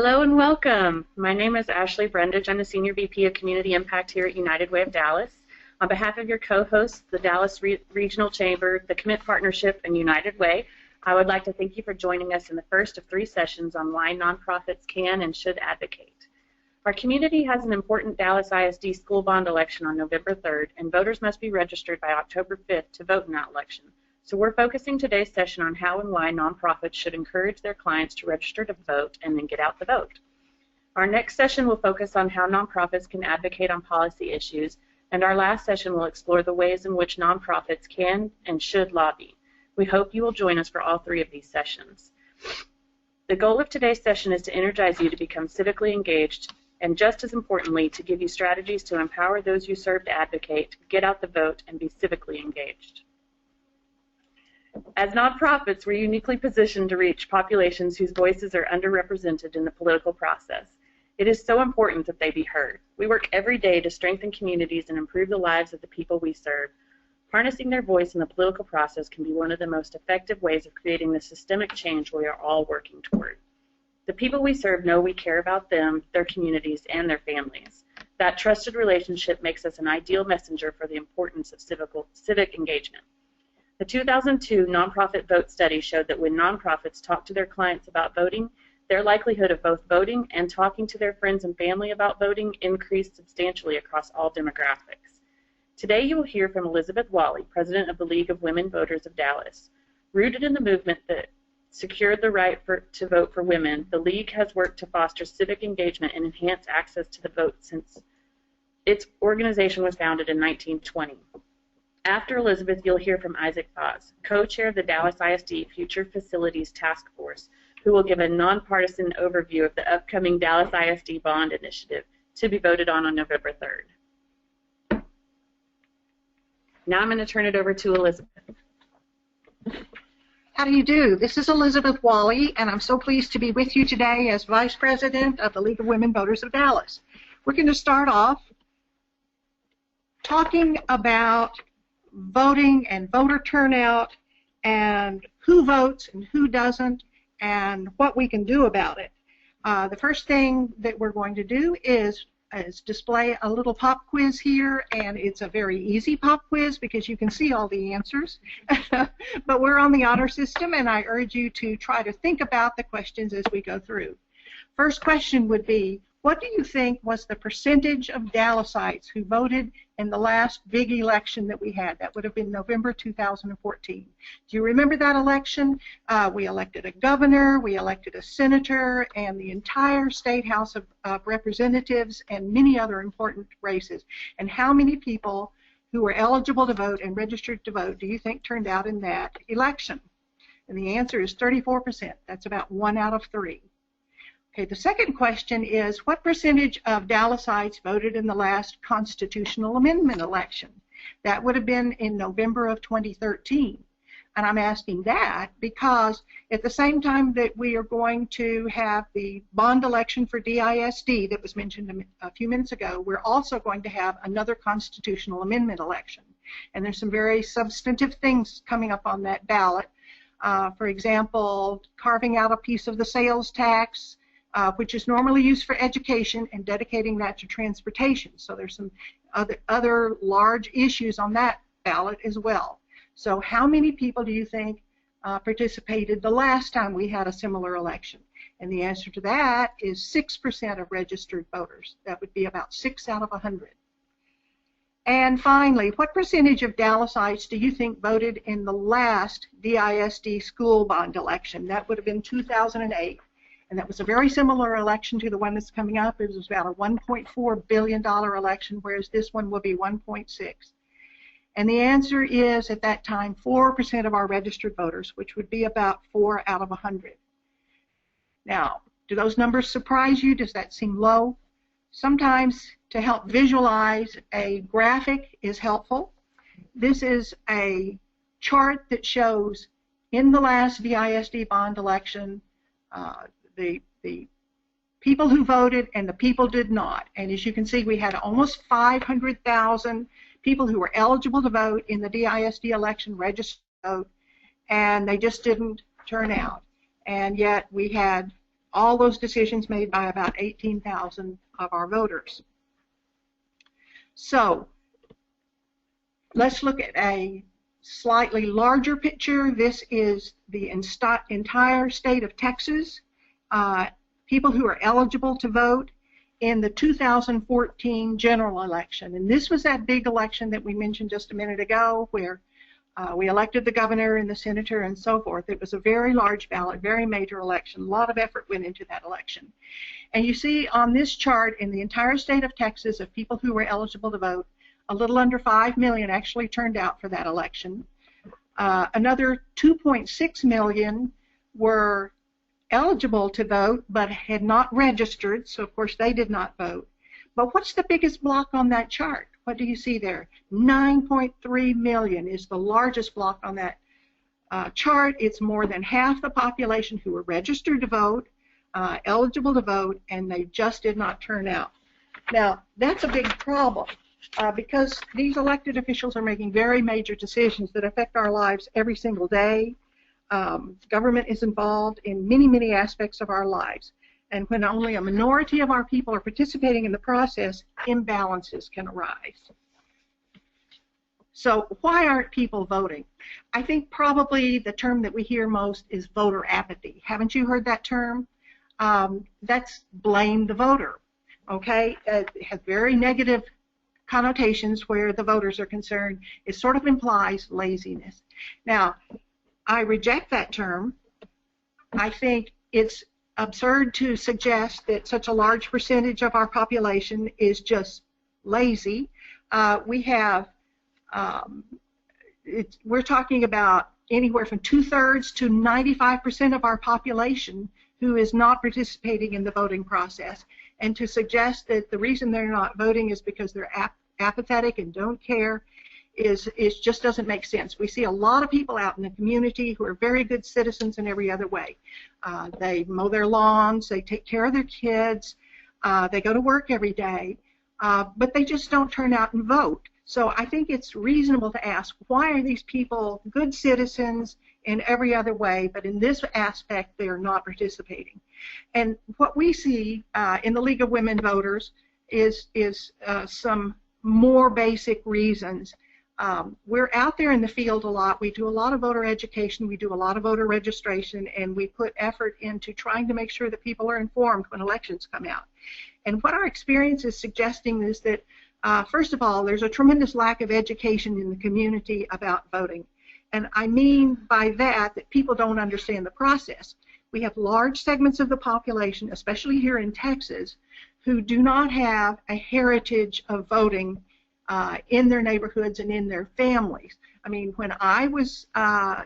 Hello and welcome. My name is Ashley Brundage. I'm the Senior VP of Community Impact here at United Way of Dallas. On behalf of your co-hosts, the Dallas Regional Chamber, the Commit Partnership, and United Way, I would like to thank you for joining us in the first of 3 sessions on why nonprofits can and should advocate. Our community has an important Dallas ISD school bond election on November 3rd, and voters must be registered by October 5th to vote in that election. So we're focusing today's session on how and why nonprofits should encourage their clients to register to vote and then get out the vote. Our next session will focus on how nonprofits can advocate on policy issues, and our last session will explore the ways in which nonprofits can and should lobby. We hope you will join us for all 3 of these sessions. The goal of today's session is to energize you to become civically engaged, and just as importantly, to give you strategies to empower those you serve to advocate, get out the vote, and be civically engaged. As nonprofits, we're uniquely positioned to reach populations whose voices are underrepresented in the political process. It is so important that they be heard. We work every day to strengthen communities and improve the lives of the people we serve. Harnessing their voice in the political process can be one of the most effective ways of creating the systemic change we are all working toward. The people we serve know we care about them, their communities, and their families. That trusted relationship makes us an ideal messenger for the importance of civic engagement. The 2002 Nonprofit Vote Study showed that when nonprofits talk to their clients about voting, their likelihood of both voting and talking to their friends and family about voting increased substantially across all demographics. Today you will hear from Elizabeth Wally, President of the League of Women Voters of Dallas. Rooted in the movement that secured the right to vote for women, the League has worked to foster civic engagement and enhance access to the vote since its organization was founded in 1920. After Elizabeth, you'll hear from Isaac Foss, co-chair of the Dallas ISD Future Facilities Task Force, who will give a nonpartisan overview of the upcoming Dallas ISD Bond Initiative to be voted on November 3rd. Now I'm going to turn it over to Elizabeth. How do you do? This is Elizabeth Wally, and I'm so pleased to be with you today as Vice President of the League of Women Voters of Dallas. We're going to start off talking about voting and voter turnout and who votes and who doesn't and what we can do about it. The first thing that we're going to do is display a little pop quiz here, and it's a very easy pop quiz because you can see all the answers. But we're on the honor system, and I urge you to try to think about the questions as we go through. First question would be, what do you think was the percentage of Dallasites who voted in the last big election that we had? That would have been November 2014. Do you remember that election? We elected a governor, we elected a senator, and the entire state House of Representatives and many other important races. And how many people who were eligible to vote and registered to vote do you think turned out in that election? And the answer is 34%. That's about 1 out of 3. Okay, the second question is, what percentage of Dallasites voted in the last constitutional amendment election? That would have been in November of 2013. And I'm asking that because at the same time that we are going to have the bond election for DISD that was mentioned a few minutes ago, we're also going to have another constitutional amendment election. And there's some very substantive things coming up on that ballot. For example, carving out a piece of the sales tax, which is normally used for education, and dedicating that to transportation. So there's some other large issues on that ballot as well. So how many people do you think participated the last time we had a similar election? And the answer to that is 6% of registered voters. That would be about 6 out of 100. And finally, what percentage of Dallasites do you think voted in the last DISD school bond election? That would have been 2008. And that was a very similar election to the one that's coming up. It was about a $1.4 billion election, whereas this one will be 1.6. And the answer is, at that time, 4% of our registered voters, which would be about 4 out of 100. Now, do those numbers surprise you? Does that seem low? Sometimes to help visualize, a graphic is helpful. This is a chart that shows in the last DISD bond election, the people who voted and the people did not. And as you can see, we had almost 500,000 people who were eligible to vote in the DISD election, registered to vote, and they just didn't turn out. And yet we had all those decisions made by about 18,000 of our voters. So let's look at a slightly larger picture. This is the entire state of Texas, people who are eligible to vote in the 2014 general election. And this was that big election that we mentioned just a minute ago, where we elected the governor and the senator and so forth. It was a very large ballot, very major election. A lot of effort went into that election. And you see on this chart, in the entire state of Texas, of people who were eligible to vote, a little under 5 million actually turned out for that election. Another 2.6 million were eligible to vote but had not registered, so of course they did not vote. But what's the biggest block on that chart? What do you see there? 9.3 million is the largest block on that chart. It's more than half the population who were registered to vote, eligible to vote, and they just did not turn out. Now, that's a big problem because these elected officials are making very major decisions that affect our lives every single day. Government is involved in many, many aspects of our lives. And when only a minority of our people are participating in the process, imbalances can arise. So why aren't people voting? I think probably the term that we hear most is voter apathy. Haven't you heard that term? That's blame the voter, okay? It has very negative connotations where the voters are concerned. It sort of implies laziness. Now, I reject that term. I think it's absurd to suggest that such a large percentage of our population is just lazy. We have, we're talking about anywhere from 2/3 to 95% of our population who is not participating in the voting process. And to suggest that the reason they're not voting is because they're apathetic and don't care is just doesn't make sense. We see a lot of people out in the community who are very good citizens in every other way. They mow their lawns, they take care of their kids, they go to work every day, but they just don't turn out and vote. So I think it's reasonable to ask, why are these people good citizens in every other way, but in this aspect they are not participating? And what we see in the League of Women Voters is some more basic reasons. We're out there in the field a lot. We do a lot of voter education. We do a lot of voter registration, and we put effort into trying to make sure that people are informed when elections come out. And what our experience is suggesting is that, first of all, there's a tremendous lack of education in the community about voting. And I mean by that people don't understand the process. We have large segments of the population, especially here in Texas, who do not have a heritage of voting in their neighborhoods and in their families. I mean, when I was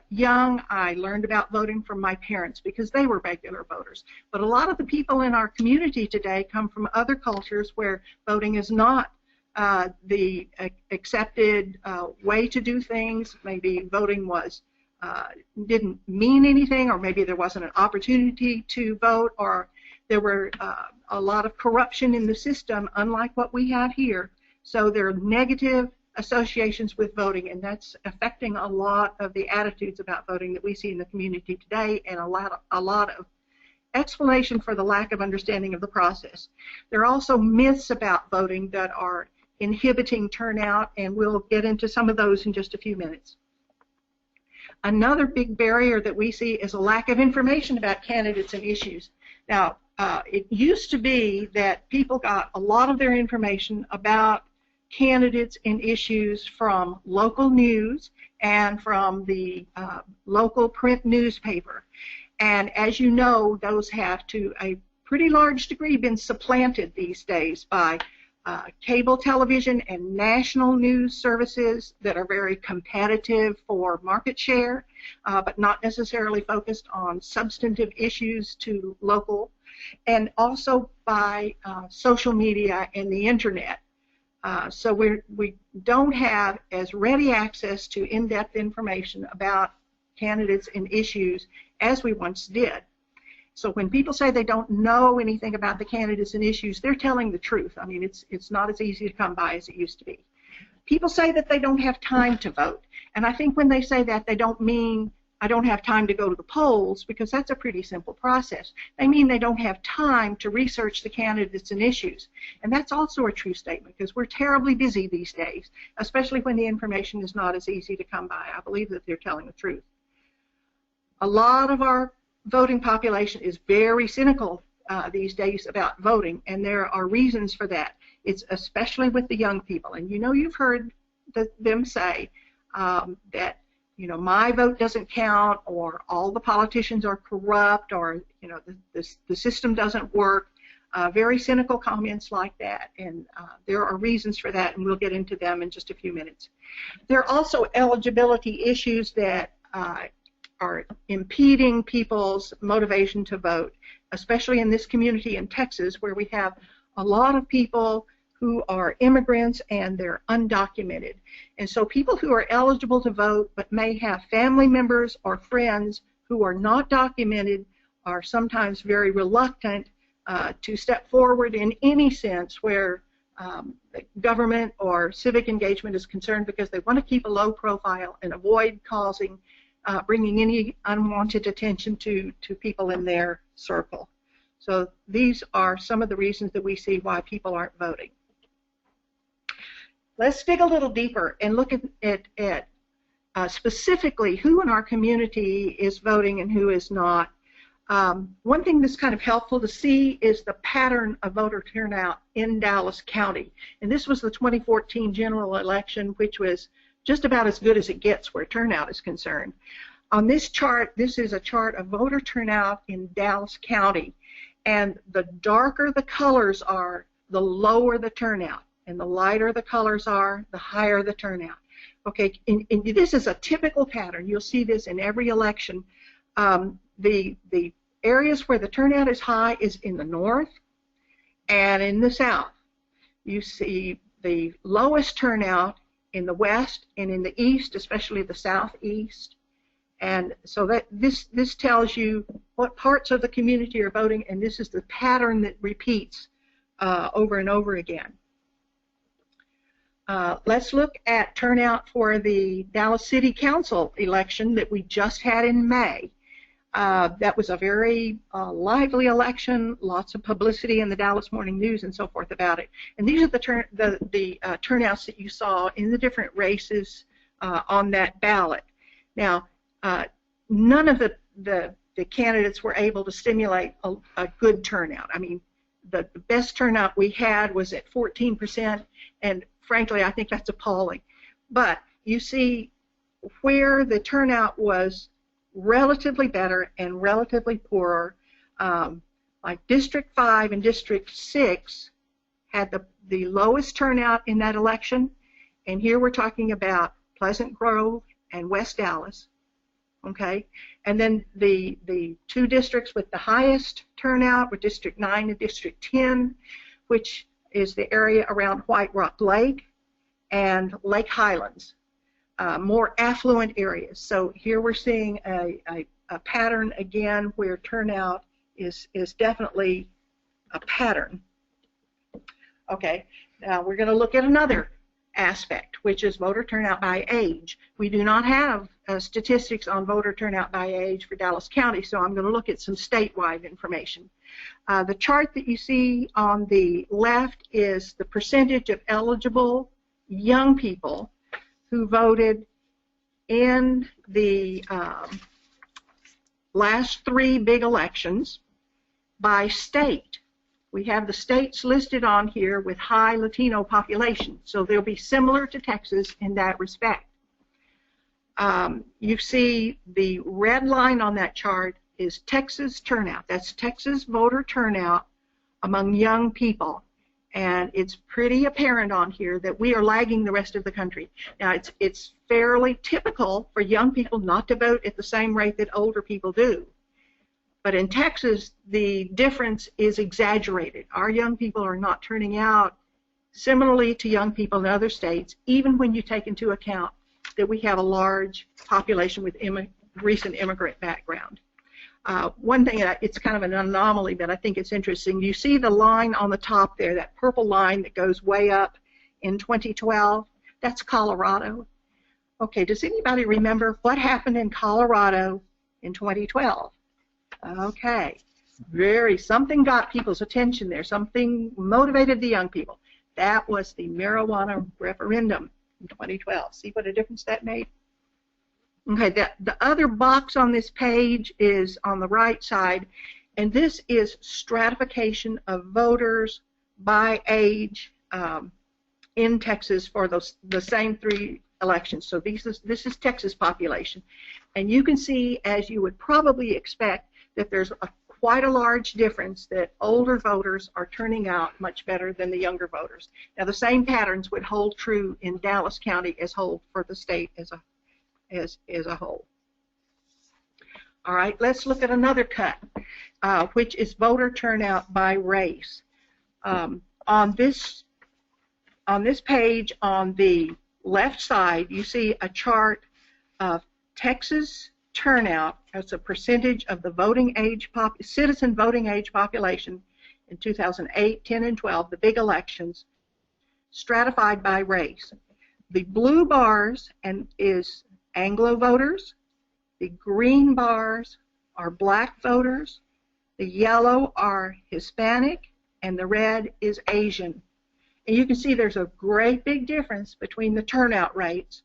young, I learned about voting from my parents because they were regular voters. But a lot of the people in our community today come from other cultures where voting is not the accepted way to do things. Maybe voting was didn't mean anything, or maybe there wasn't an opportunity to vote, or there were a lot of corruption in the system, unlike what we have here. So there are negative associations with voting, and that's affecting a lot of the attitudes about voting that we see in the community today, and a lot of explanation for the lack of understanding of the process. There are also myths about voting that are inhibiting turnout, and we'll get into some of those in just a few minutes. Another big barrier that we see is a lack of information about candidates and issues. Now, it used to be that people got a lot of their information about candidates and issues from local news and from the local print newspaper. And as you know, those have to a pretty large degree been supplanted these days by cable television and national news services that are very competitive for market share, but not necessarily focused on substantive issues to local, and also by social media and the internet. So we don't have as ready access to in-depth information about candidates and issues as we once did. So when people say they don't know anything about the candidates and issues, they're telling the truth. I mean, it's not as easy to come by as it used to be. People say that they don't have time to vote, and I think when they say that, they don't mean I don't have time to go to the polls, because that's a pretty simple process. They mean they don't have time to research the candidates and issues. And that's also a true statement, because we're terribly busy these days, especially when the information is not as easy to come by. I believe that they're telling the truth. A lot of our voting population is very cynical these days about voting, and there are reasons for that. It's especially with the young people. And you know, you've heard them say that, you know, my vote doesn't count, or all the politicians are corrupt, or, you know, the system doesn't work. Very cynical comments like that, and there are reasons for that, and we'll get into them in just a few minutes. There are also eligibility issues that are impeding people's motivation to vote, especially in this community in Texas, where we have a lot of people who are immigrants and they're undocumented. And so people who are eligible to vote but may have family members or friends who are not documented are sometimes very reluctant to step forward in any sense where government or civic engagement is concerned, because they want to keep a low profile and avoid bringing any unwanted attention to people in their circle. So these are some of the reasons that we see why people aren't voting. Let's dig a little deeper and look at specifically who in our community is voting and who is not. One thing that's kind of helpful to see is the pattern of voter turnout in Dallas County. And this was the 2014 general election, which was just about as good as it gets where turnout is concerned. On this chart, this is a chart of voter turnout in Dallas County. And the darker the colors are, the lower the turnout. And the lighter the colors are, the higher the turnout. Okay, and this is a typical pattern. You'll see this in every election. The areas where the turnout is high is in the north and in the south. You see the lowest turnout in the west and in the east, especially the southeast. And so that this tells you what parts of the community are voting, and this is the pattern that repeats over and over again. Let's look at turnout for the Dallas City Council election that we just had in May. That was a very lively election, lots of publicity in the Dallas Morning News and so forth about it. And these are the turnouts that you saw in the different races on that ballot. Now, none of the candidates were able to stimulate a good turnout. I mean, the best turnout we had was at 14%, and frankly, I think that's appalling. But you see where the turnout was relatively better and relatively poorer, like District 5 and District 6 had the lowest turnout in that election, and here we're talking about Pleasant Grove and West Dallas, okay? And then the two districts with the highest turnout were District 9 and District 10, which is the area around White Rock Lake and Lake Highlands, more affluent areas. So here we're seeing a pattern again where turnout is definitely a pattern. Okay, now we're going to look at another aspect, which is voter turnout by age. We do not have statistics on voter turnout by age for Dallas County, so I'm going to look at some statewide information. The chart that you see on the left is the percentage of eligible young people who voted in the last three big elections by state. We have the states listed on here with high Latino population, so they'll be similar to Texas in that respect. You see the red line on that chart is Texas turnout. That's Texas voter turnout among young people. And it's pretty apparent on here that we are lagging the rest of the country. Now, it's fairly typical for young people not to vote at the same rate that older people do. But in Texas, the difference is exaggerated. Our young people are not turning out similarly to young people in other states, even when you take into account that we have a large population with recent immigrant background. One thing, it's kind of an anomaly, but I think it's interesting. You see the line on the top there, that purple line that goes way up in 2012? That's Colorado. Okay, does anybody remember what happened in Colorado in 2012? Okay, something got people's attention there. Something motivated the young people. That was the marijuana referendum in 2012. See what a difference that made? Okay, the other box on this page is on the right side, and this is stratification of voters by age in Texas for the same 3 elections. So this is Texas population, and you can see, as you would probably expect, that there's quite a large difference, that older voters are turning out much better than the younger voters. Now, the same patterns would hold true in Dallas County as whole for the state as a whole. All right, let's look at another cut, which is voter turnout by race. On this page, on the left side, you see a chart of Texas turnout as a percentage of the citizen voting age population in 2008, 10, and 12, the big elections, stratified by race. The blue bars is Anglo voters, the green bars are black voters, the yellow are Hispanic, and the red is Asian. And you can see there's a great big difference between the turnout rates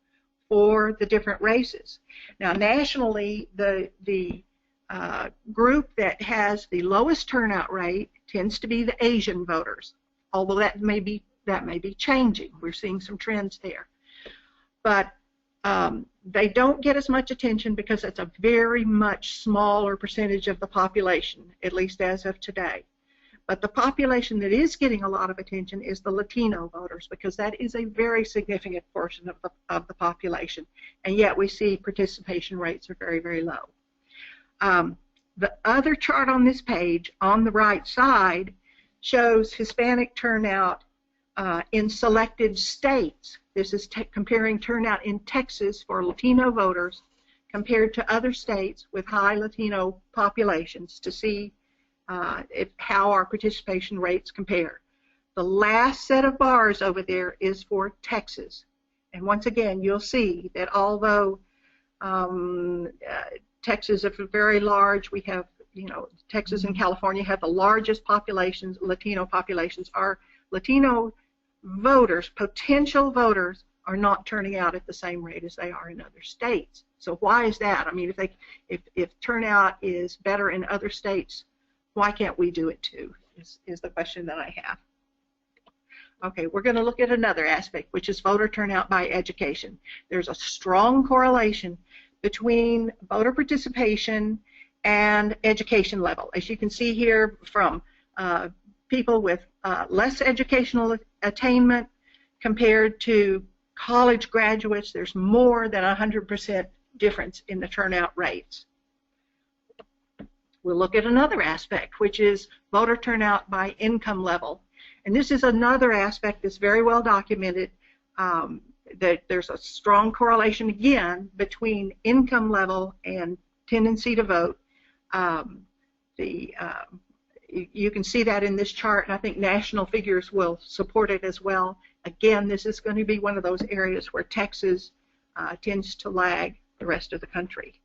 for the different races. Now, nationally, the group that has the lowest turnout rate tends to be the Asian voters, although that may be changing. We're seeing some trends there. But they don't get as much attention because it's a very much smaller percentage of the population, at least as of today. But the population that is getting a lot of attention is the Latino voters, because that is a very significant portion of the population, and yet we see participation rates are very, very low. The other chart on this page, on the right side, shows Hispanic turnout in selected states. This is comparing turnout in Texas for Latino voters compared to other states with high Latino populations to see how our participation rates compare. The last set of bars over there is for Texas. And once again, you'll see that although Texas is very large, we have, Texas and California have the largest populations, Latino populations. Our Latino voters, potential voters, are not turning out at the same rate as they are in other states. So why is that? I mean, if turnout is better in other states, why can't we do it too, is the question that I have. Okay, we're going to look at another aspect, which is voter turnout by education. There's a strong correlation between voter participation and education level. As you can see here, from people with less educational attainment compared to college graduates, there's more than 100% difference in the turnout rates. We'll look at another aspect, which is voter turnout by income level. And this is another aspect that's very well documented, that there's a strong correlation, again, between income level and tendency to vote. You can see that in this chart, and I think national figures will support it as well. Again, this is going to be one of those areas where Texas tends to lag the rest of the country.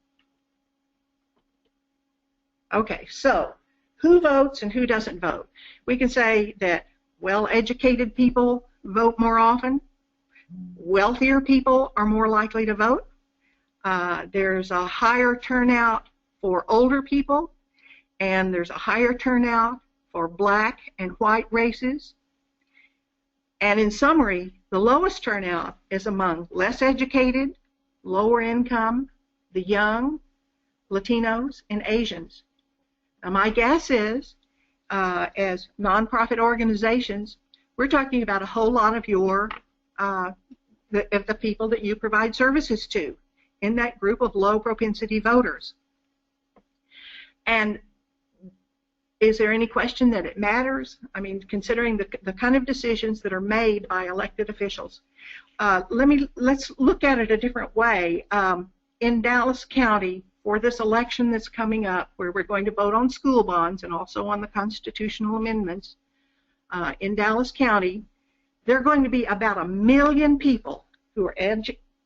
Okay, so who votes and who doesn't vote? We can say that well-educated people vote more often. Wealthier people are more likely to vote. There's a higher turnout for older people, and there's a higher turnout for black and white races. And in summary, the lowest turnout is among less educated, lower income, the young, Latinos, and Asians. Now, my guess is, as nonprofit organizations, we're talking about a whole lot of the people that you provide services to in that group of low propensity voters. And is there any question that it matters? I mean, considering the kind of decisions that are made by elected officials. Let's look at it a different way. In Dallas County, for this election that's coming up, where we're going to vote on school bonds and also on the constitutional amendments, in Dallas County, there are going to be about 1 million people who are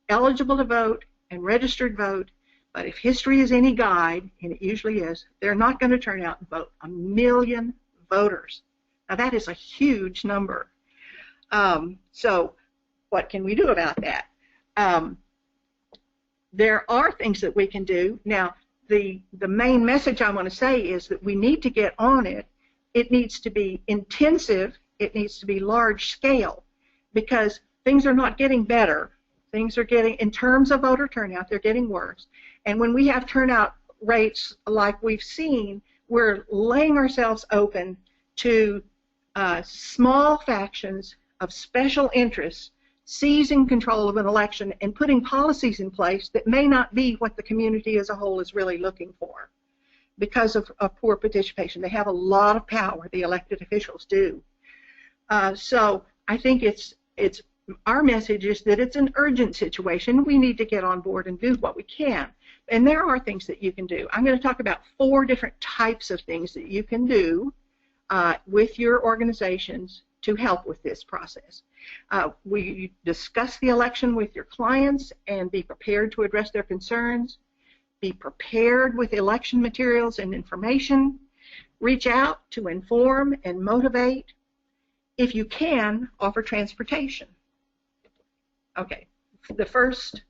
eligible to vote and registered vote, but if history is any guide, and it usually is, they're not going to turn out and vote. 1 million voters. Now that is a huge number. So what can we do about that? There are things that we can do. Now, the main message I want to say is that we need to get on it. It needs to be intensive. It needs to be large scale, because things are not getting better. Things are getting, in terms of voter turnout, they're getting worse. And when we have turnout rates like we've seen, we're laying ourselves open to small factions of special interests seizing control of an election and putting policies in place that may not be what the community as a whole is really looking for because of poor participation. They have a lot of power, the elected officials do. So I think it's our message is that it's an urgent situation. We need to get on board and do what we can. And there are things that you can do. I'm going to talk about 4 different types of things that you can do with your organizations to help with this process. We discuss the election with your clients and be prepared to address their concerns. Be prepared with election materials and information. Reach out to inform and motivate. If you can, offer transportation. Okay, the first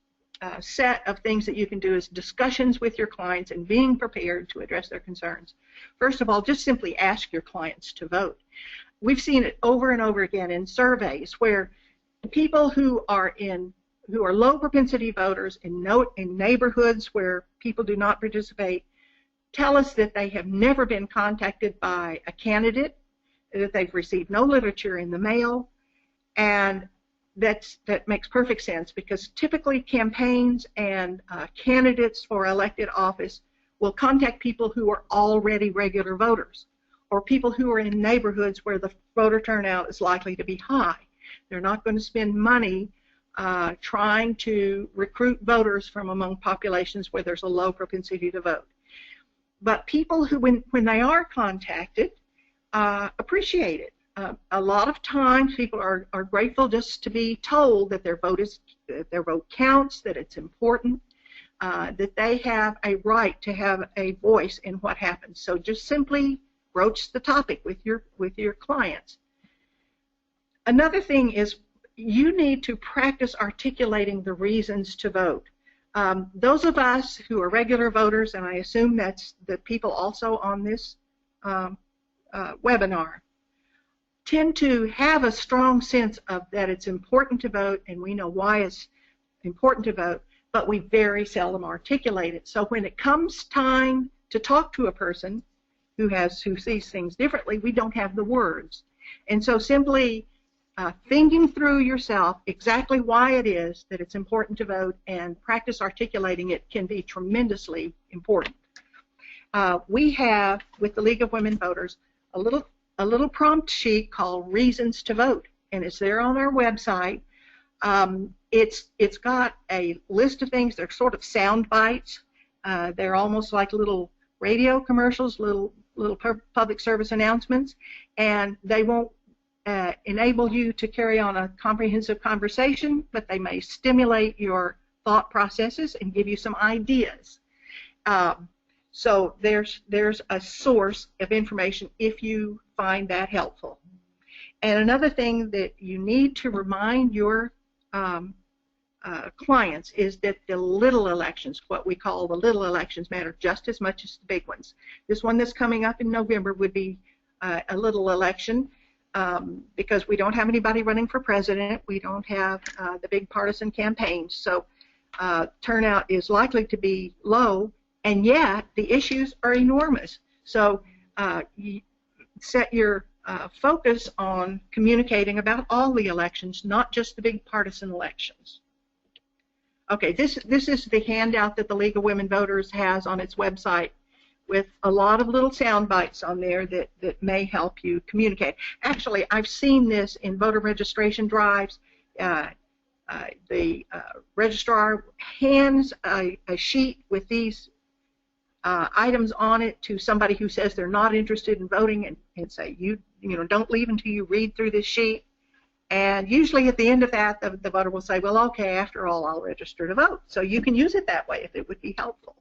set of things that you can do is discussions with your clients and being prepared to address their concerns. First of all, just simply ask your clients to vote. We've seen it over and over again in surveys where people who are low propensity voters in neighborhoods where people do not participate tell us that they have never been contacted by a candidate, that they've received no literature in the mail, and that makes perfect sense, because typically campaigns and candidates for elected office will contact people who are already regular voters or people who are in neighborhoods where the voter turnout is likely to be high. They're not going to spend money trying to recruit voters from among populations where there's a low propensity to vote. But people who, when they are contacted, appreciate it. A lot of times people are grateful just to be told that their vote counts, that it's important, that they have a right to have a voice in what happens. So just simply broach the topic with your clients. Another thing is you need to practice articulating the reasons to vote. Those of us who are regular voters, and I assume that's the people also on this webinar, tend to have a strong sense of that it's important to vote, and we know why it's important to vote, but we very seldom articulate it. So when it comes time to talk to a person who sees things differently, we don't have the words. And so simply thinking through yourself exactly why it is that it's important to vote and practice articulating it can be tremendously important. We have, with the League of Women Voters, a little prompt sheet called Reasons to Vote, and it's there on our website. It's got a list of things. They're sort of sound bites. They're almost like little radio commercials, little public service announcements, and they won't enable you to carry on a comprehensive conversation, but they may stimulate your thought processes and give you some ideas. So there's a source of information if you find that helpful. And another thing that you need to remind your clients is that the little elections, what we call the little elections, matter just as much as the big ones. This one that's coming up in November would be a little election because we don't have anybody running for president. We don't have the big partisan campaigns. So turnout is likely to be low, and yet the issues are enormous. So you set your focus on communicating about all the elections, not just the big partisan elections. Okay, this is the handout that the League of Women Voters has on its website with a lot of little sound bites on there that may help you communicate. Actually, I've seen this in voter registration drives. The registrar hands a sheet with these items on it to somebody who says they're not interested in voting and say, you know, don't leave until you read through this sheet. And usually at the end of that, the voter will say, well, okay, after all, I'll register to vote. So you can use it that way if it would be helpful.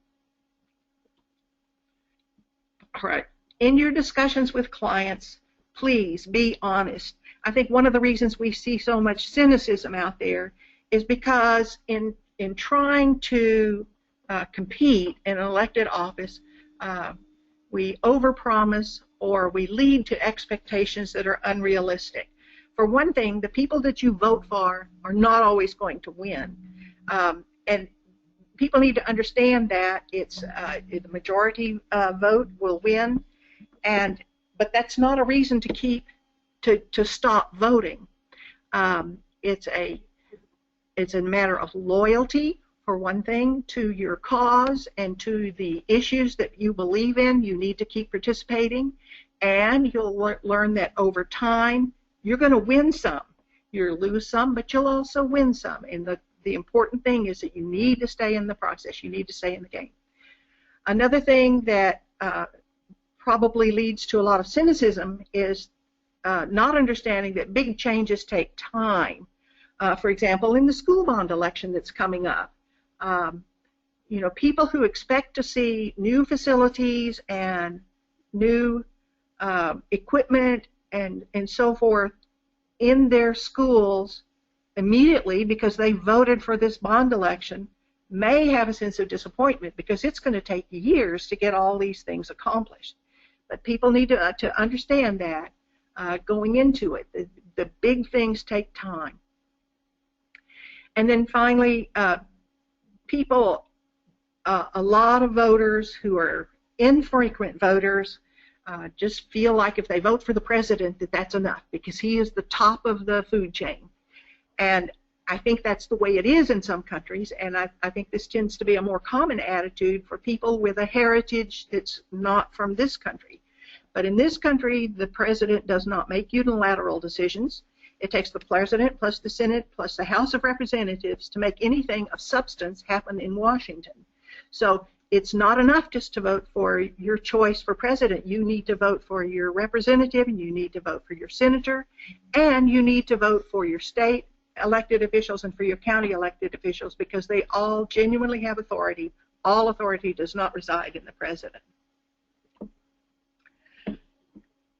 All right. In your discussions with clients, please be honest. I think one of the reasons we see so much cynicism out there is because in trying to compete in an elected office, we overpromise or we lead to expectations that are unrealistic. For one thing, the people that you vote for are not always going to win. And people need to understand that it's the majority vote will win, but that's not a reason to stop voting. It's a matter of loyalty, for one thing, to your cause and to the issues that you believe in. You need to keep participating, and you'll learn that over time you're going to win some. You'll lose some, but you'll also win some. And the important thing is that you need to stay in the process. You need to stay in the game. Another thing that probably leads to a lot of cynicism is not understanding that big changes take time. For example, in the school bond election that's coming up, you know, people who expect to see new facilities and new equipment and so forth in their schools immediately because they voted for this bond election may have a sense of disappointment because it's going to take years to get all these things accomplished. But people need to understand that going into it. The big things take time. And then finally, people, a lot of voters who are infrequent voters just feel like if they vote for the president that that's enough because he is the top of the food chain. And I think that's the way it is in some countries, and I think this tends to be a more common attitude for people with a heritage that's not from this country. But in this country, the president does not make unilateral decisions. It takes the president plus the Senate plus the House of Representatives to make anything of substance happen in Washington. So it's not enough just to vote for your choice for president. You need to vote for your representative, and you need to vote for your senator, and you need to vote for your state elected officials and for your county elected officials because they all genuinely have authority. All authority does not reside in the president.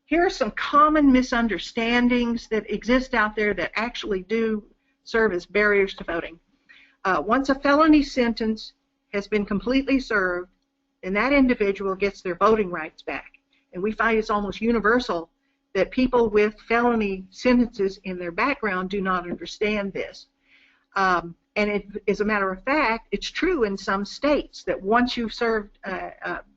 Here are some common misunderstandings that exist out there that actually do serve as barriers to voting. Once a felony sentence has been completely served, then that individual gets their voting rights back. And we find it's almost universal that people with felony sentences in their background do not understand this. And as a matter of fact, it's true in some states that once you've served,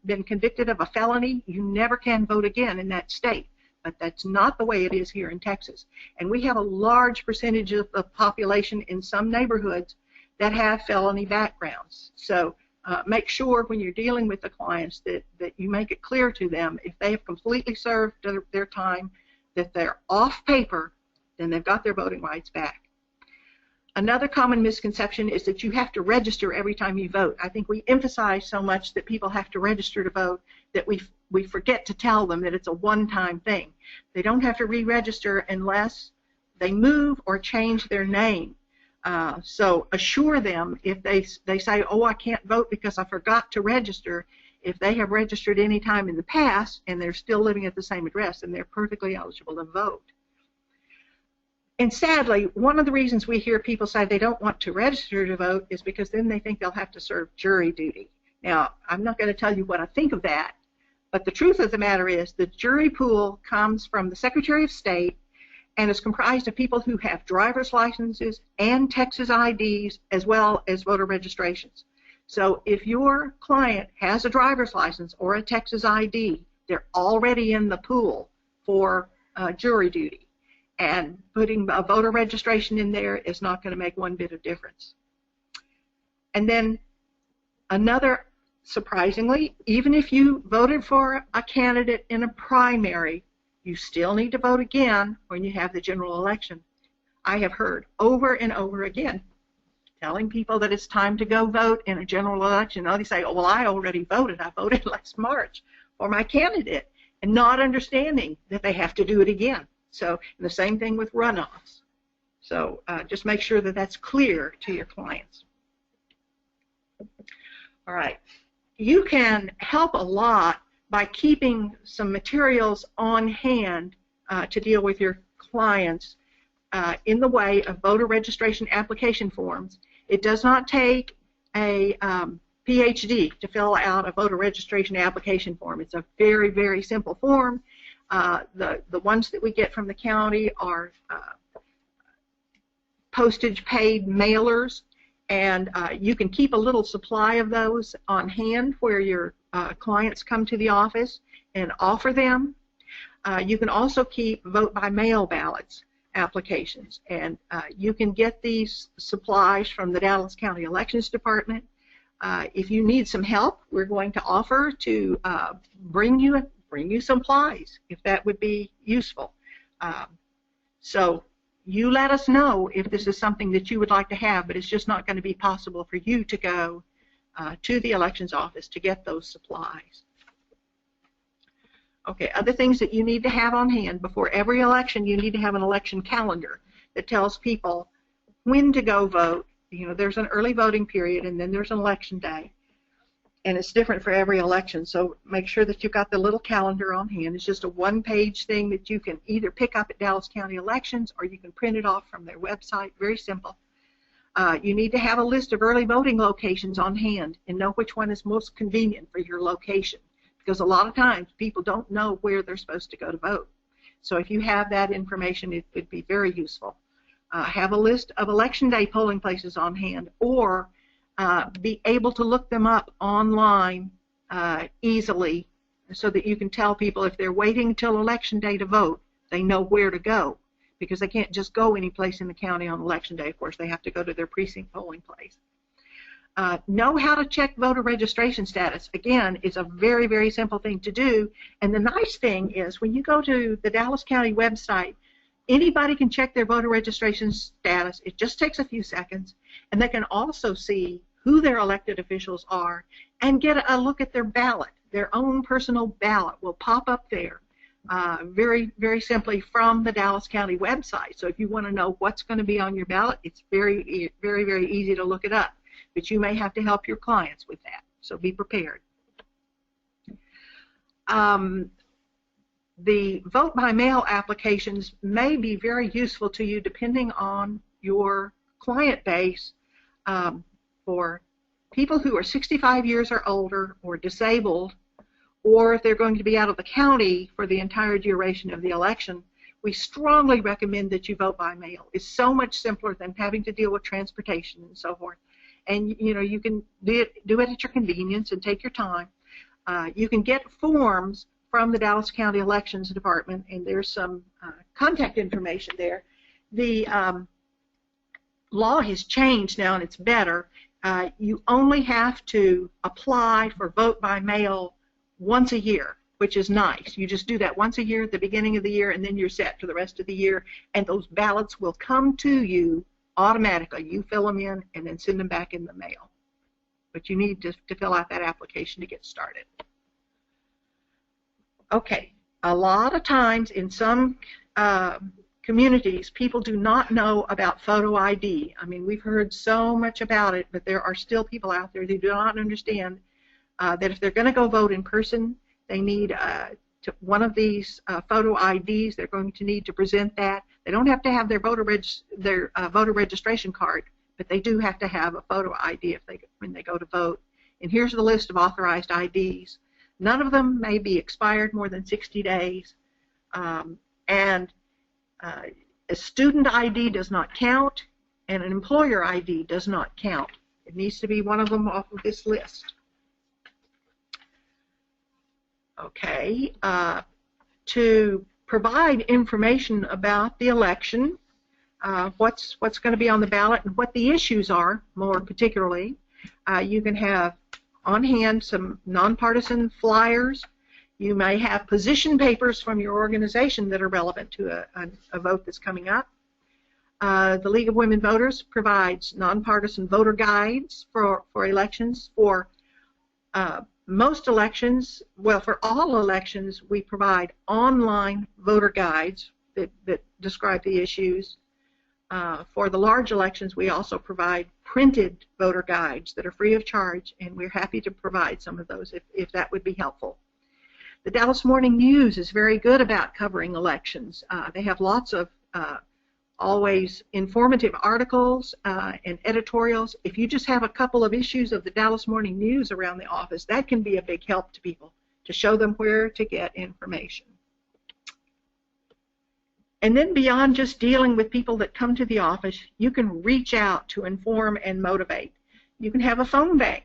been convicted of a felony, you never can vote again in that state. But that's not the way it is here in Texas. And we have a large percentage of the population in some neighborhoods that have felony backgrounds. So make sure when you're dealing with the clients that you make it clear to them if they have completely served their time, that they're off paper, then they've got their voting rights back. Another common misconception is that you have to register every time you vote. I think we emphasize so much that people have to register to vote that we forget to tell them that it's a one-time thing. They don't have to re-register unless they move or change their name. So assure them if they say, oh, I can't vote because I forgot to register, if they have registered any time in the past and they're still living at the same address, then they're perfectly eligible to vote. And sadly, one of the reasons we hear people say they don't want to register to vote is because then they think they'll have to serve jury duty. Now, I'm not going to tell you what I think of that, but the truth of the matter is the jury pool comes from the Secretary of State and is comprised of people who have driver's licenses and Texas IDs as well as voter registrations. So if your client has a driver's license or a Texas ID, they're already in the pool for jury duty. And putting a voter registration in there is not going to make one bit of difference. And then another, surprisingly, even if you voted for a candidate in a primary, you still need to vote again when you have the general election. I have heard over and over again telling people that it's time to go vote in a general election. They say, oh, well, I already voted. I voted last March for my candidate, and not understanding that they have to do it again. So the same thing with runoffs. So just make sure that that's clear to your clients. All right. You can help a lot by keeping some materials on hand to deal with your clients in the way of voter registration application forms. It does not take a PhD to fill out a voter registration application form. It's a very, very simple form. The ones that we get from the county are postage paid mailers, and you can keep a little supply of those on hand where your clients come to the office and offer them. You can also keep vote by mail ballots applications, and you can get these supplies from the Dallas County Elections Department. If you need some help, we're going to offer to bring you supplies if that would be useful. So you let us know if this is something that you would like to have, but it's just not going to be possible for you to go to the elections office to get those supplies. Okay, other things that you need to have on hand before every election, you need to have an election calendar that tells people when to go vote. You know, there's an early voting period, and then there's an election day, and it's different for every election. So make sure that you've got the little calendar on hand. It's just a one-page thing that you can either pick up at Dallas County Elections or you can print it off from their website. Very simple. You need to have a list of early voting locations on hand and know which one is most convenient for your location, because a lot of times people don't know where they're supposed to go to vote. So if you have that information, it would be very useful. Have a list of election day polling places on hand, or be able to look them up online easily so that you can tell people if they're waiting until election day to vote, they know where to go, because they can't just go any place in the county on election day. Of course, they have to go to their precinct polling place. Know how to check voter registration status. Again, it's a very, very simple thing to do. And the nice thing is when you go to the Dallas County website, anybody can check their voter registration status. It just takes a few seconds. And they can also see who their elected officials are and get a look at their ballot. Their own personal ballot will pop up there very, very simply from the Dallas County website. So if you want to know what's going to be on your ballot, it's very, very, very easy to look it up. But you may have to help your clients with that, so be prepared. The vote by mail applications may be very useful to you depending on your client base. For people who are 65 years or older or disabled, or if they're going to be out of the county for the entire duration of the election, we strongly recommend that you vote by mail. It's so much simpler than having to deal with transportation and so forth. And you know, you can do it at your convenience and take your time. You can get forms from the Dallas County Elections Department, and there's some contact information there. The law has changed now, and it's better. You only have to apply for vote by mail once a year, which is nice. You just do that once a year at the beginning of the year, and then you're set for the rest of the year, and those ballots will come to you automatically. You fill them in and then send them back in the mail. But you need to fill out that application to get started. Okay, a lot of times in some communities, people do not know about photo ID. I mean, we've heard so much about it, but there are still people out there who do not understand that if they're going to go vote in person, they need one of these photo IDs. They're going to need to present that. They don't have to have their voter registration card, but they do have to have a photo ID when they go to vote. And here's the list of authorized IDs. None of them may be expired more than 60 days. And a student ID does not count, and an employer ID does not count. It needs to be one of them off of this list. Okay, to provide information about the election, what's going to be on the ballot and what the issues are, more particularly, you can have on hand some nonpartisan flyers. You may have position papers from your organization that are relevant to a vote that's coming up. The League of Women Voters provides nonpartisan voter guides for elections. For most elections, well, for all elections, we provide online voter guides that describe the issues. For the large elections, we also provide printed voter guides that are free of charge, and we're happy to provide some of those if that would be helpful. The Dallas Morning News is very good about covering elections. They have lots of always informative articles and editorials. If you just have a couple of issues of the Dallas Morning News around the office, that can be a big help to people to show them where to get information. And then beyond just dealing with people that come to the office, you can reach out to inform and motivate. You can have a phone bank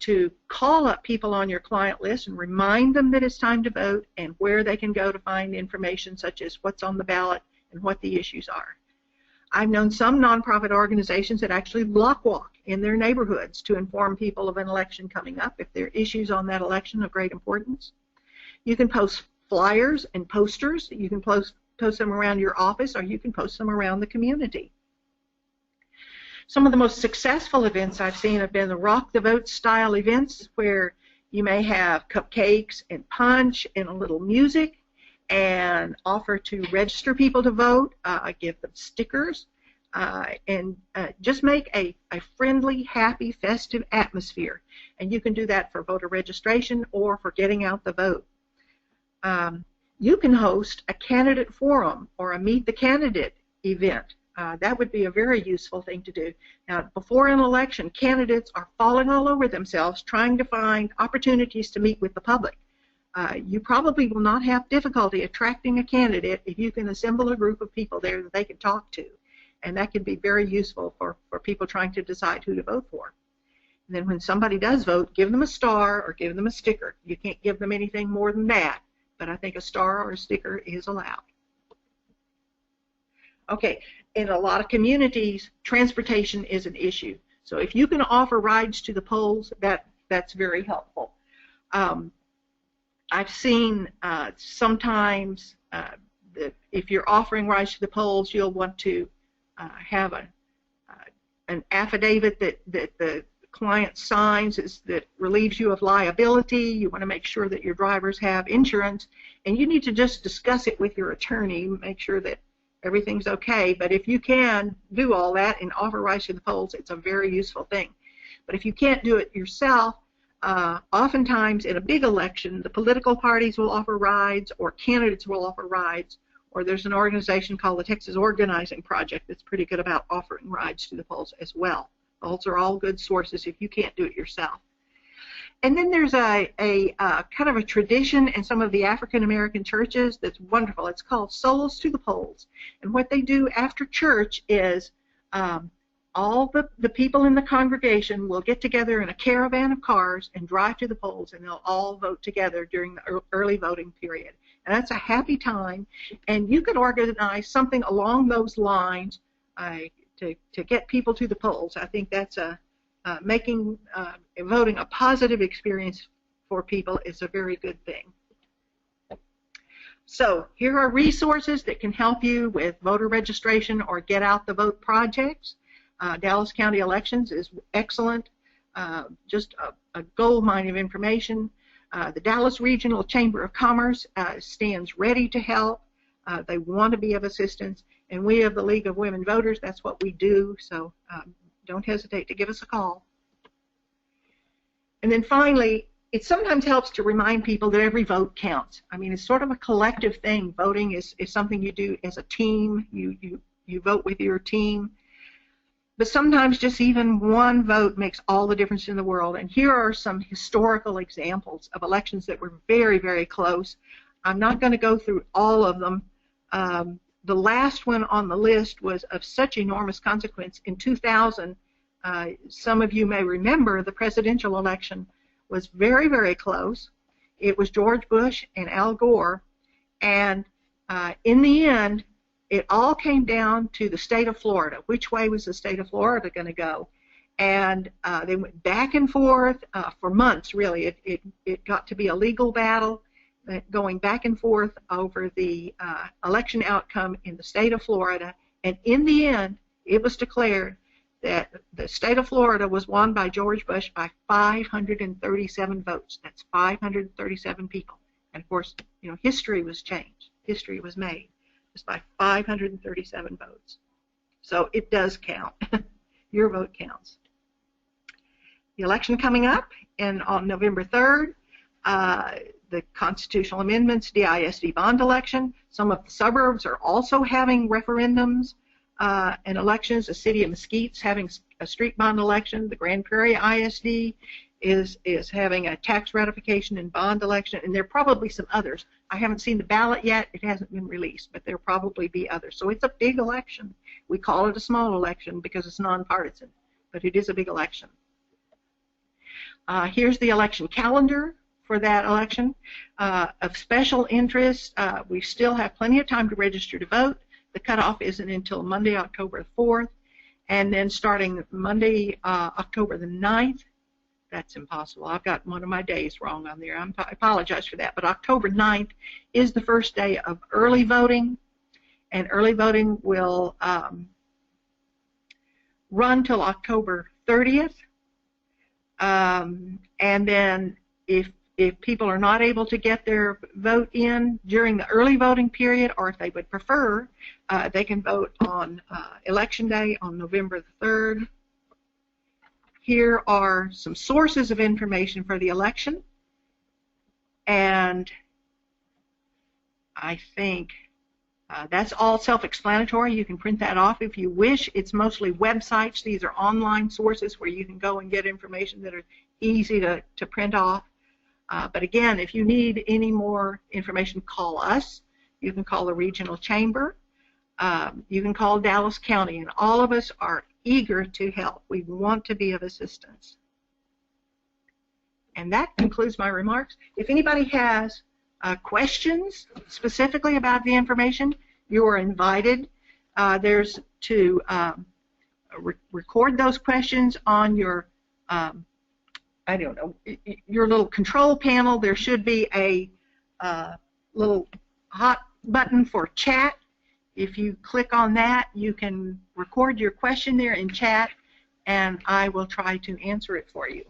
to call up people on your client list and remind them that it's time to vote and where they can go to find information such as what's on the ballot and what the issues are. I've known some nonprofit organizations that actually block walk in their neighborhoods to inform people of an election coming up if there are issues on that election of great importance. You can post flyers and posters. You can post them around your office, or you can post them around the community. Some of the most successful events I've seen have been the Rock the Vote style events, where you may have cupcakes and punch and a little music and offer to register people to vote, give them stickers, and just make a friendly, happy, festive atmosphere. And you can do that for voter registration or for getting out the vote. You can host a candidate forum or a Meet the Candidate event. That would be a very useful thing to do. Now, before an election, candidates are falling all over themselves trying to find opportunities to meet with the public. You probably will not have difficulty attracting a candidate if you can assemble a group of people there that they can talk to. And that can be very useful for people trying to decide who to vote for. And then when somebody does vote, give them a star or give them a sticker. You can't give them anything more than that, but I think a star or a sticker is allowed. Okay, in a lot of communities, transportation is an issue. So if you can offer rides to the polls, that's very helpful. I've seen sometimes that if you're offering rides to the polls, you'll want to have an affidavit that the client signs that relieves you of liability. You want to make sure that your drivers have insurance, and you need to just discuss it with your attorney, make sure that everything's okay. But if you can do all that and offer rides to the polls, it's a very useful thing. But if you can't do it yourself, oftentimes in a big election, the political parties will offer rides, or candidates will offer rides, or there's an organization called the Texas Organizing Project that's pretty good about offering rides to the polls as well. Those are all good sources if you can't do it yourself. And then there's a kind of a tradition in some of the African American churches that's wonderful. It's called Souls to the Polls. And what they do after church is all the people in the congregation will get together in a caravan of cars and drive to the polls, and they'll all vote together during the early voting period. And that's a happy time. And you could organize something along those lines to get people to the polls. I think that's making voting a positive experience for people is a very good thing. So here are resources that can help you with voter registration or get out the vote projects. Dallas County Elections is excellent, just a gold mine of information. The Dallas Regional Chamber of Commerce stands ready to help. They want to be of assistance. And we of the League of Women Voters, that's what we do, so don't hesitate to give us a call. And then finally, it sometimes helps to remind people that every vote counts. I mean, it's sort of a collective thing. Voting is something you do as a team. You vote with your team. But sometimes just even one vote makes all the difference in the world. And here are some historical examples of elections that were very, very close. I'm not going to go through all of them. The last one on the list was of such enormous consequence. In 2000, some of you may remember the presidential election was very, very close. It was George Bush and Al Gore. And in the end, it all came down to the state of Florida. Which way was the state of Florida going to go? And they went back and forth for months, really. It got to be a legal battle, going back and forth over the election outcome in the state of Florida. And in the end, it was declared that the state of Florida was won by George Bush by 537 votes. That's 537 people. And of course, you know, history was changed. History was made just by 537 votes. So it does count. Your vote counts. The election coming up on November 3rd, the constitutional amendments, DISD bond election. Some of the suburbs are also having referendums and elections. The city of Mesquite's having a street bond election. The Grand Prairie ISD is having a tax ratification and bond election, and there are probably some others. I haven't seen the ballot yet. It hasn't been released, but there'll probably be others. So it's a big election. We call it a small election because it's nonpartisan, but it is a big election. Here's the election calendar for that election. Of special interest, we still have plenty of time to register to vote. The cutoff isn't until Monday, October 4th, and then starting Monday, October the 9th. That's impossible. I've got one of my days wrong on there. I apologize for that. But October 9th is the first day of early voting, and early voting will run till October 30th. And then if people are not able to get their vote in during the early voting period, or if they would prefer, they can vote on Election Day on November the 3rd. Here are some sources of information for the election, and I think that's all self-explanatory. You can print that off if you wish. It's mostly websites. These are online sources where you can go and get information that are easy to print off. But again, if you need any more information, call us. You can call the regional chamber. You can call Dallas County, and all of us are eager to help. We want to be of assistance. And that concludes my remarks. If anybody has questions specifically about the information, you are invited. There's to record those questions on your, I don't know, your little control panel. There should be a little hot button for chat. If you click on that, you can record your question there in chat, and I will try to answer it for you.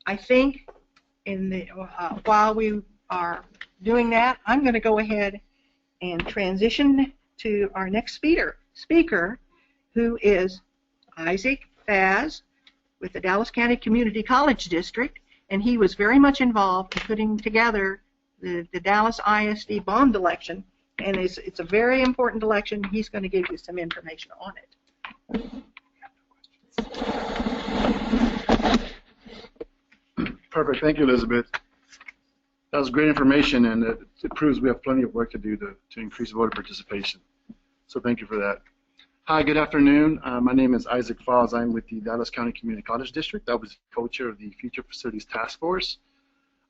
I think while we are doing that, I'm going to go ahead and transition to our next speaker, who is Isaac Faz with the Dallas County Community College District, and he was very much involved in putting together the Dallas ISD bond election, and it's a very important election. He's going to give you some information on it. Perfect. Thank you, Elizabeth. That was great information, and it proves we have plenty of work to do to increase voter participation. So thank you for that. Hi, good afternoon. My name is Isaac Falls. I'm with the Dallas County Community College District. I was co-chair of the Future Facilities Task Force.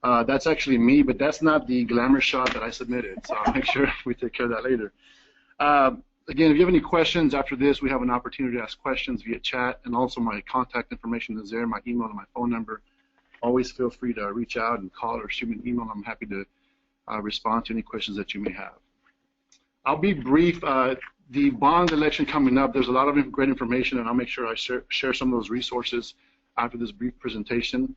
That's actually me, but that's not the glamour shot that I submitted, so I'll make sure we take care of that later. Again, if you have any questions after this, we have an opportunity to ask questions via chat, and also my contact information is there, my email and my phone number. Always feel free to reach out and call or shoot me an email. I'm happy to respond to any questions that you may have. I'll be brief. The bond election coming up, there's a lot of great information, and I'll make sure I share some of those resources after this brief presentation.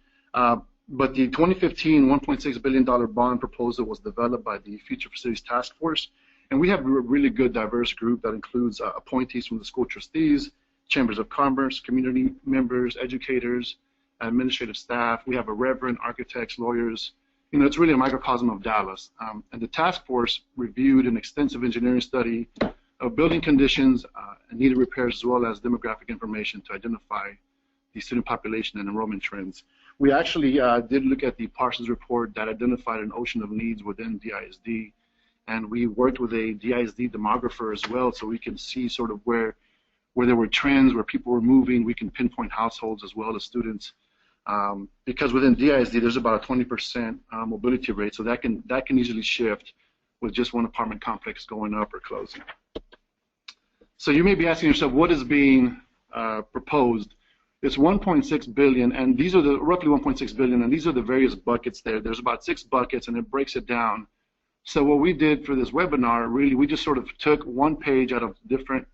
But the 2015 $1.6 billion bond proposal was developed by the Future Facilities Task Force, and we have a really good diverse group that includes appointees from the school trustees, chambers of commerce, community members, educators, administrative staff. We have a reverend, architects, lawyers. You know, it's really a microcosm of Dallas. And the task force reviewed an extensive engineering study of building conditions and needed repairs, as well as demographic information to identify the student population and enrollment trends. We actually did look at the Parsons report that identified an ocean of needs within DISD, and we worked with a DISD demographer as well, so we can see sort of where there were trends, where people were moving. We can pinpoint households as well as students, because within DISD there's about a 20% mobility rate, so that can easily shift with just one apartment complex going up or closing. So you may be asking yourself, what is being proposed? It's 1.6 billion, and these are the roughly 1.6 billion, and these are the various buckets there. There's about 6 buckets, and it breaks it down. So what we did for this webinar, really, we just sort of took one page out of different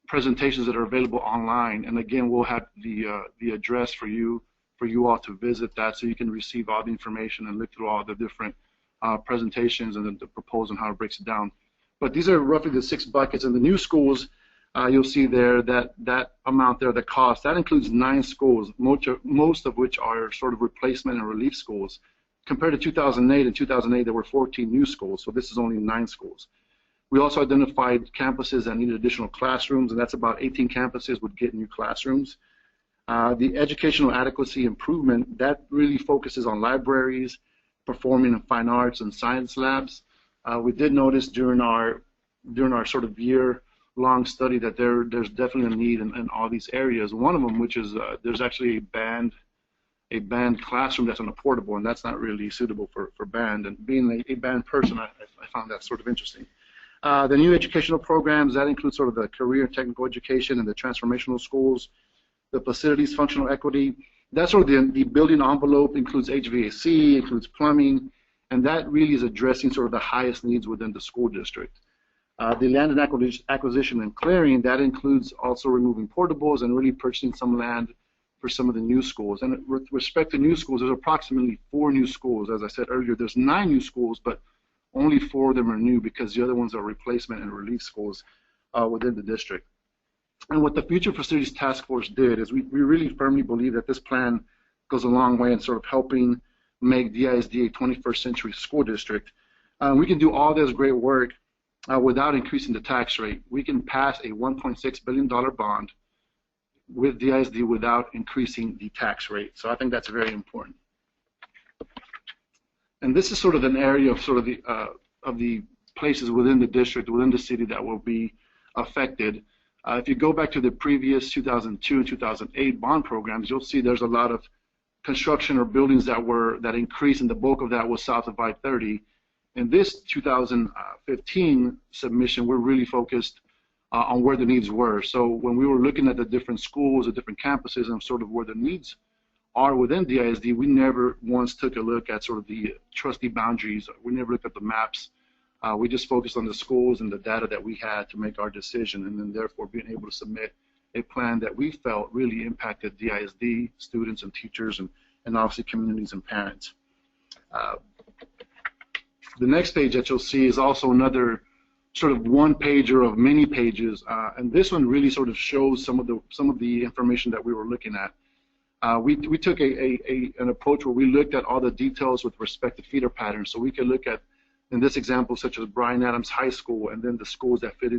presentations that are available online, and again, we'll have the address for you all to visit that, so you can receive all the information and look through all the different presentations and then the proposal and how it breaks it down. But these are roughly the 6 buckets. In the new schools, you'll see there that amount there, the cost, that includes 9 schools, most of which are sort of replacement and relief schools. Compared to 2008, in 2008 there were 14 new schools, so this is only 9 schools. We also identified campuses that needed additional classrooms, and that's about 18 campuses would get new classrooms. The educational adequacy improvement, that really focuses on libraries, performing and fine arts, and science labs. We did notice during our sort of year-long study that there's definitely a need in all these areas. One of them, which is there's actually a band classroom that's on a portable, and that's not really suitable for band. And being a band person, I found that sort of interesting. The new educational programs, that includes sort of the career and technical education and the transformational schools, the facilities functional equity. That's sort of the building envelope, includes HVAC, includes plumbing, and that really is addressing sort of the highest needs within the school district. The land and acquisition and clearing, that includes also removing portables and really purchasing some land for some of the new schools. And with respect to new schools, there's approximately 4 new schools. As I said earlier, there's 9 new schools, but only 4 of them are new because the other ones are replacement and relief schools within the district. And what the Future Facilities Task Force did is we really firmly believe that this plan goes a long way in sort of helping make DISD a 21st century school district. We can do all this great work without increasing the tax rate. We can pass a $1.6 billion bond with DISD without increasing the tax rate. So I think that's very important. And this is sort of an area of sort of the places within the district, within the city that will be affected. If you go back to the previous 2002 and 2008 bond programs, you'll see there's a lot of construction or buildings that increased, and the bulk of that was south of I-30. In this 2015 submission, we're really focused on where the needs were. So when we were looking at the different schools, the different campuses, and sort of where the needs are within DISD, we never once took a look at sort of the trustee boundaries. We never looked at the maps. We just focused on the schools and the data that we had to make our decision, and then therefore being able to submit a plan that we felt really impacted DISD students and teachers and obviously communities and parents. The next page that you'll see is also another sort of one-pager of many pages, and this one really sort of shows some of the information that we were looking at. We took an approach where we looked at all the details with respect to feeder patterns, so we could look at, in this example, such as Bryan Adams High School, and then the schools that feed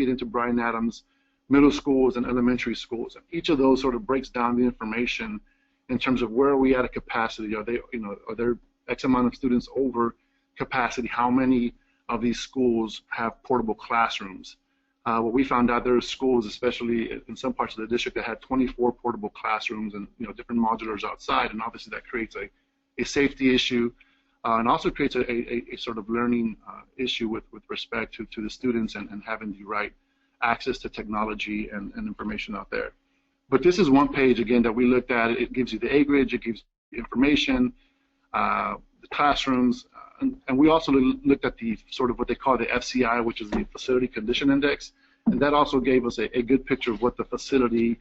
into Bryan Adams middle schools and elementary schools. And each of those sort of breaks down the information in terms of where are we at a capacity. Are there X amount of students over capacity? How many of these schools have portable classrooms? What we found out, there are schools, especially in some parts of the district, that had 24 portable classrooms and different modulars outside, and obviously that creates a safety issue. And also creates a sort of learning issue with respect to the students and having the right access to technology and information out there. But this is one page, again, that we looked at. It gives you the acreage, it gives you information, the classrooms, and we also looked at the sort of what they call the FCI, which is the Facility Condition Index, and that also gave us a good picture of what the facility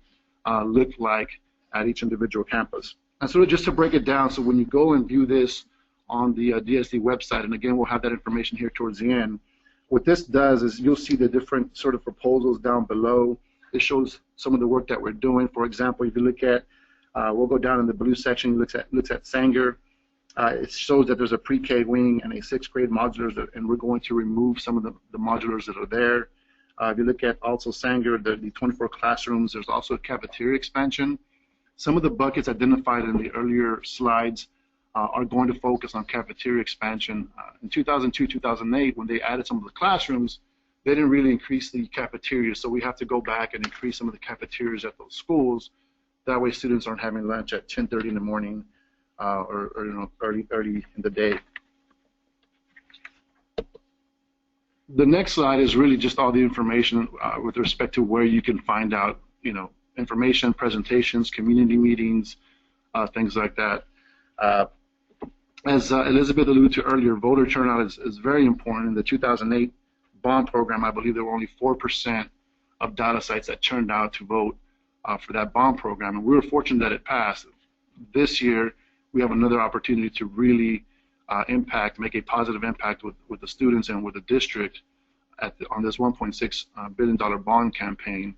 looked like at each individual campus. And so just to break it down, so when you go and view this on the DSD website, and again, we'll have that information here towards the end. What this does is you'll see the different sort of proposals down below. It shows some of the work that we're doing. For example, if you look at, we'll go down in the blue section, looks at Sanger. It shows that there's a pre-K wing and a 6th grade modulars, and we're going to remove some of the modulars that are there. If you look at also Sanger, the 24 classrooms, there's also a cafeteria expansion. Some of the buckets identified in the earlier slides are going to focus on cafeteria expansion. In 2002, 2008, when they added some of the classrooms, they didn't really increase the cafeteria, so we have to go back and increase some of the cafeterias at those schools. That way students aren't having lunch at 10:30 in the morning or early in the day. The next slide is really just all the information with respect to where you can find out, information, presentations, community meetings, things like that. As Elizabeth alluded to earlier, voter turnout is very important. In the 2008 bond program, I believe there were only 4% of data sites that turned out to vote for that bond program, and we were fortunate that it passed. This year, we have another opportunity to really make a positive impact with the students and with the district on this $1.6 billion bond campaign.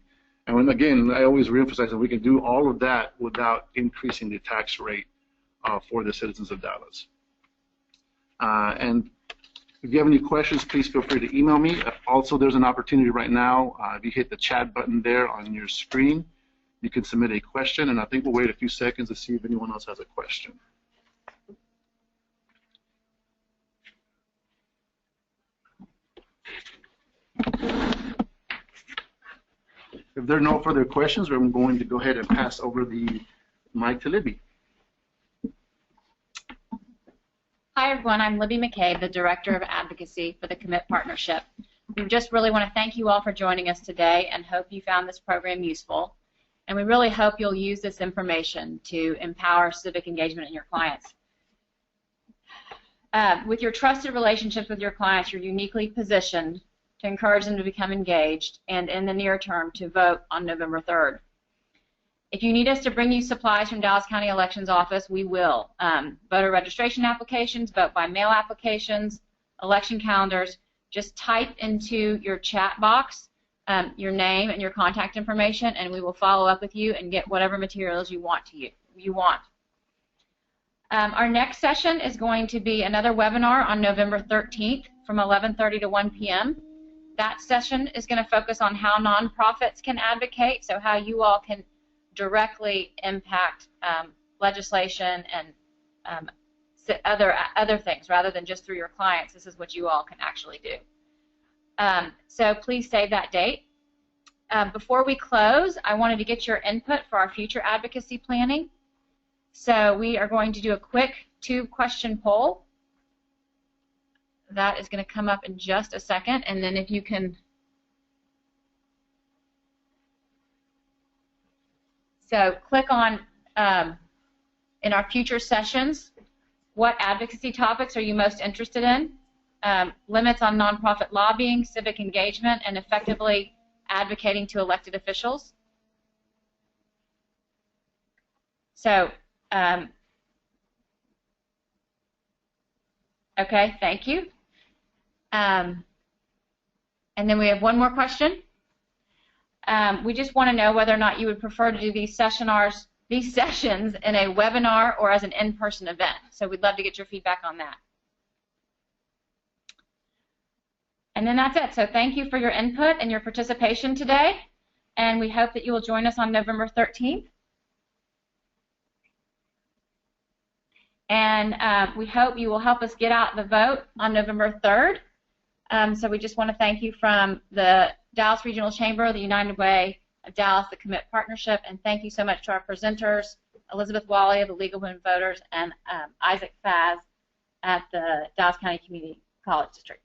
And when, again, I always reemphasize that we can do all of that without increasing the tax rate for the citizens of Dallas. And if you have any questions, please feel free to email me. Also, there's an opportunity right now. If you hit the chat button there on your screen, you can submit a question, and I think we'll wait a few seconds to see if anyone else has a question. If there are no further questions, I'm going to go ahead and pass over the mic to Libby. Hi, everyone. I'm Libby McKay, the Director of Advocacy for the Commit Partnership. We just really want to thank you all for joining us today and hope you found this program useful. And we really hope you'll use this information to empower civic engagement in your clients. With your trusted relationships with your clients, you're uniquely positioned to encourage them to become engaged and, in the near term, to vote on November 3rd. If you need us to bring you supplies from Dallas County Elections Office, we will. Voter registration applications, vote by mail applications, election calendars. Just type into your chat box your name and your contact information, and we will follow up with you and get whatever materials you want. Our next session is going to be another webinar on November 13th from 11:30 to 1 p.m. That session is going to focus on how nonprofits can advocate, so how you all can directly impact legislation and other things rather than just through your clients. This is what you all can actually do. So please save that date. Before we close, I wanted to get your input for our future advocacy planning. So we are going to do a quick 2-question poll. That is going to come up in just a second, and then if you can. So click on, in our future sessions, what advocacy topics are you most interested in? Limits on nonprofit lobbying, civic engagement, and effectively advocating to elected officials. So, okay, thank you. And then we have one more question. We just want to know whether or not you would prefer to do these sessions in a webinar or as an in-person event. So we'd love to get your feedback on that. And then that's it. So thank you for your input and your participation today, and we hope that you will join us on November 13th. And we hope you will help us get out the vote on November 3rd. So we just want to thank you from the Dallas Regional Chamber, the United Way of Dallas, the Commit Partnership, and thank you so much to our presenters, Elizabeth Wally of the League of Women Voters and Isaac Faz at the Dallas County Community College District.